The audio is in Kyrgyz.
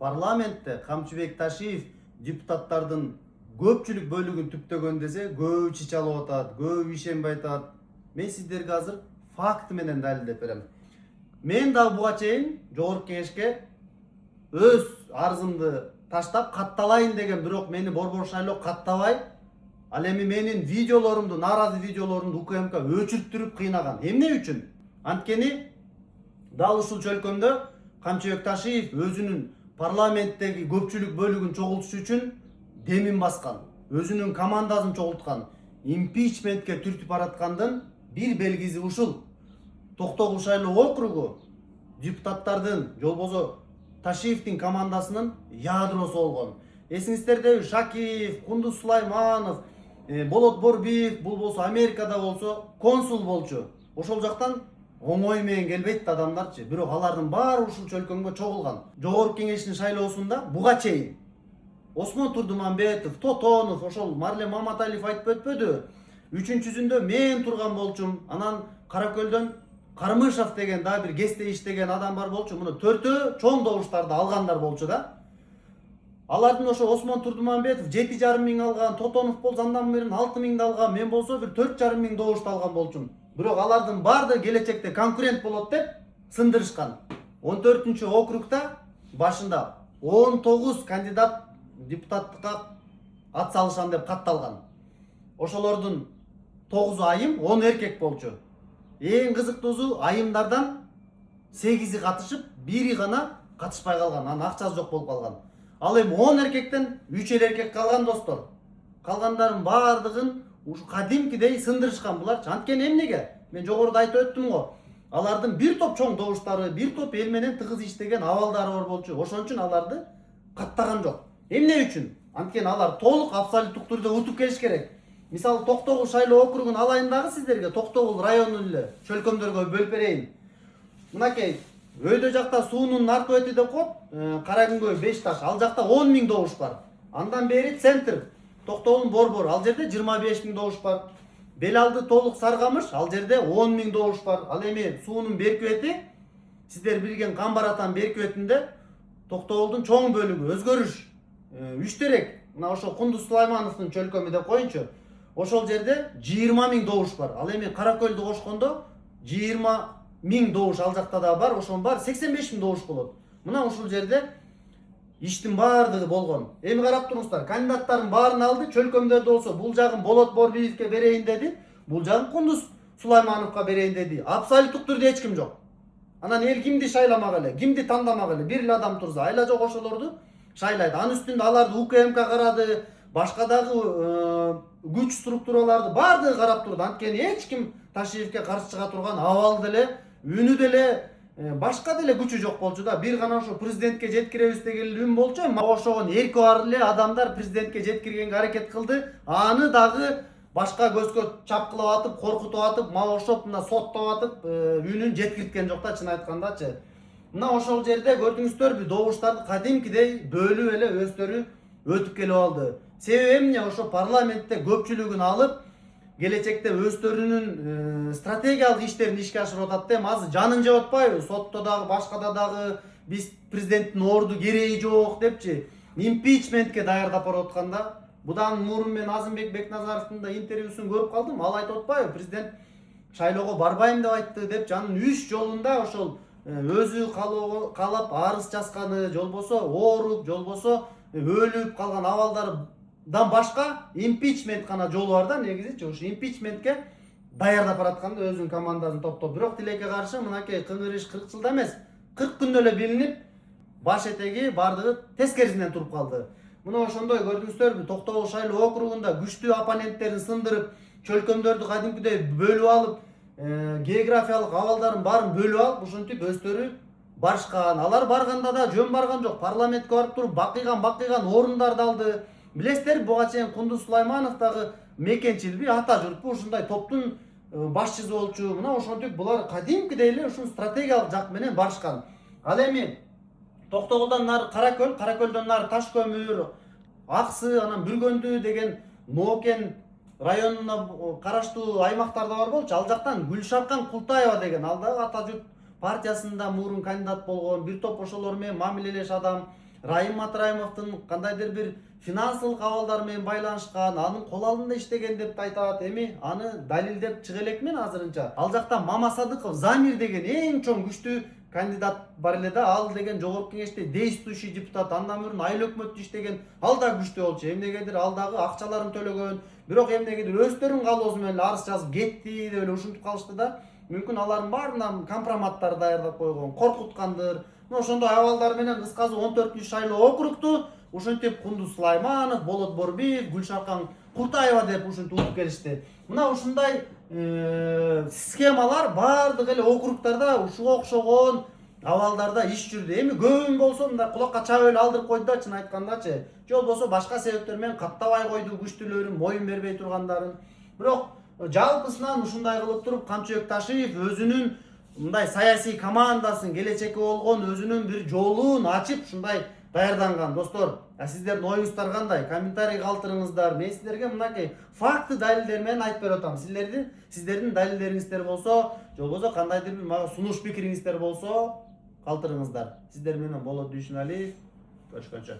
парламентте Камчыбек Ташиев депутаттардын көпчүлүк бөлүгүн түптөгөн десе, көбү чич алып атат, көбү ишенбей атат. Мен сиздерге азыр факт менен далилдеп берем. Мен да буга чейин жогорку кеңешке өз арызымды таштап катталайын деген, бирок мени борбор шайлоо каттабай, ал эми менин видеолорумду, нааразы видеолорумду УКМК өчүртүрүп кыйнаган. Эмне үчүн? Анткени дал ушул чөлкөмдө Камчыбек Ташиев өзүнүн парламенттеги көпчүлүк бөлүгүн чогултуш үчүн демин баскан, өзүнүн командасын чогулткан, импичментке түртүп бараткандын бир белгиси ушул. Токтогул шайлоо округу депутаттардын, жолбосо Ташиевдин командасынын ядросу болгон. Эсиңиздердеби, Шакиев, Кундуз Сулайманов, Болот Борбиев, бул болсо Америкада болсо консул болчу. Ошол жактан оңой менен келбейт адамдарчы. Бирок алардын баары ушул чөлкөмгө чогулган. Жогорку кеңештин шайлоосунда буга чейин Осмон Турдуманбетов, Тотонов, ошол Марлен Маматалиев айтып өтпөдү. Үчүнчүсүндө мен турган болчум. Анан Каракөлдөн Кармышев деген да бир ГЭСте иштеген адам бар болчу. Муну төртөө чоң добуштарды алгандар болчу да. Алардын ошо Осмон Турдуманбетов 7,5 миң алган, Тотонов болсо андан берин 6 миңди алган, мен болсо бир 4,5 миң добушту алган болчумун. Бирок алардын баардыгы келечекте конкурент болот деп сындырышкан. 14-чү округда башында 19 кандидат депутаттыкка ат салышан деп катталган. Ошолордун 9 айым, 10 эркек болчу. Эң кызыктуусу, айымдардан 8-и катышып, 1-и гана катышпай калган. Анын акчасы жок болуп калган. Ал эми 10 эркектен 3 эркек калган достор. Калгандардын баардыгын ушу кадимкидей сындырышкан буларчы. Анткени эмнеге? Мен жогоруда айтып өттүм го. Алардын бир топ чоң добуштары, бир топ эл менен тыгыз иштеген абалдары бар болчу. Ошон үчүн аларды каттаган жок. Эмне үчүн? Анткени алар толук абсолюттук түрдө утуп келиш керек. Мисалы Токтогул шайлоо округун алайындагы сиздерге Токтогул районун эле чөлкөмдөргө бөлүп берейин. Мынакей өйдө жакта суунун наркы өтү деп коет, Карагүнгөй 5 таш, ал жакта 10 миң добуш бар. Андан бери центр Токтогул Борбор, ал жерде 25 миң добуш бар. Белалды толук Саргамыш, ал жерде 10 миң добуш бар. Ал эми суунун берки өтү, сиздер билген Камбаратан берки өтүндө Токтогулдун чоң бөлүгү өзгөрүш. Үштерек, мына ошо Кундуз Сулаймановдун чөлкөмү деп коеюнчу. Ошол жерде 20 миң добуш бар. Ал эми Каракөлдү кошкондо 20 миң добуш ал жакта да бар, ошон бар 85 миң добуш болот. Мына ушул жерде иштин баардыгы болгон. Эми карап туруңуздар, кандидаттардын баарын алды, чөлкөмдөрдө болсо бул жагын Болот Борбиевке берейин деди, бул жагын Кундуз Сулаймановго берейин деди. Абсолюттук түрдө эч ким жок. Анан эл кимди шайламак эле, кимди тандамак эле? Бир эле адам турса, айла жок ошолорду шайлайды. Анын үстүндө аларды УКМК карады, башка дагы күч структураларды баардыгы карап турду. Анткени эч ким Ташиевке каршы чыга турган абал деле, үнү деле, башка деле күчү жок болчу да. Бир гана ошо президентке жеткиребиз деген үн болчу. Ошогон эрки бар эле адамдар президентке жеткиргенге аракет кылды. Аны дагы башка көзгө чапкылап атып, коркутуп атып, малошоп, мына соттоп атып, үнүн жеткирткен жок да, чын айткандачы. Мына ошол жерде көрдүңүздөрбү, добуштарды кадимкидей бөлүп эле өздөрү өтүп келип алды. Себеби эмне? Ошо парламентте көпчүлүгүн алып, келечекте өздөрүнүн стратегиялык иштерин ишке ашырып атат деп азыр жанын жеп атпайбы? Сотто дагы, башкада дагы биз президенттин орду кереги жок депчи, импичментке даярдап барып атканда, будан мурун мен Азымбек Бекназаровдун да интервьюсун көрүп калдым. Ал айтып атпайбы? Президент шайлоого барбайм деп айтты деп, жанын 3 жолунда ошол өзү каалап арыз жазганы, жолбосо ооруп, жолбосо өлүп калган абалдардан башка импичмент гана жолу бар да, негизичи ушу импичментке даярдап баратканда өзүнүн командасын топтоп. Бирок тилекке каршы мынакей кыңыр иш 40 жылда эмес, 40 күндө эле билинип, баш этеги бардыгы тескерисинен туруп калды. Мына ошондой көрдүңүздөрбү, Токтогул шайлоо округунда күчтүү оппоненттерин сындырып, чөлкөмдөрдү кадимкидей бөлүп алып, географиялык абалдарын баарын бөлүп алып, ушинтип өздөрү барышкан. Алар барганда да жөн барган жок. Парламентке барып туруп бакыйган орундарды алды. Билесиздер, буга чейин Кундуз Сулайманов дагы мекенчилби, ата журтпу ушундай топтун башчысы болчу. Мына ошентип булар кадимкидей эле ушул стратегиялык жак менен барышкан. Ал эми Токтогулдан нары Каракөл, Каракөлдөн нары Ташкөмүр, Аксы, анан Бүргөндү деген Нокен районуна караштуу аймактарда бар болчу. Ал жактан Гүлшаркан Култаева деген, ал дагы ата журт партиясында мурун кандидат болгон, бир топ ошолор менен мамилелеш адам. Райым Матраимовдун кандайдыр бир финансылык абалдар менен байланышкан, анын кол алдында иштеген деп айтат. Эми аны далилдеп чыга элекмин азырынча. Ал жакта Мамасадыков Замир деген эң чоң күчтүү кандидат бар эле да, ал деген жогорку кеңеште действующий депутат, андан мурун айыл өкмөттө иштеген, ал да күчтүү болчу. Эмнегедир ал дагы акчаларын төлөгөн, бирок эмнегедир өздөрүнүн каалоосу менен арыз жазып кетти деп эле ушинтип калышты да. Мүмкүн алардын баарынан компроматтар даярдап койгон, коркуткандыр. Ошондой абалдар менен кыскасы 14-шайлоо округту ушинтип Кундуз Сулайманов, Болот Борбиев, Гүлшаркан Куртаева деп ушинтип утуп келишти. Мына ушундай схемалар баардык эле округтарда ушуга окшогон абалдарда иш жүрдү. Эми көбүн болсо мындай кулакка чаап эле алдырып койду да, чын айткандачы. Же болбосо башка себептер менен каттабай койду күчтүүлөрүн, моюн бербей тургандарын. Бирок жалпысынан ушундай кылып туруп Камчыбек Ташиев өзүнүн мындай саясий командасын, келечекке болгон өзүнүн бир жолун ачып ушундай даярданган. Достор, сиздердин оюңуздар кандай? Комментарий калтырыңыздар. Мен сиздерге мынакей факты далилдер менен айтып берип атам. Сиздердин далилдериңиздер болсо, же болбосо кандайдыр бир мага сунуш пикириңиздер болсо, калтырыңыздар. Сиздер менен Болот Дүйшүналиев. Көрүшкөнчө.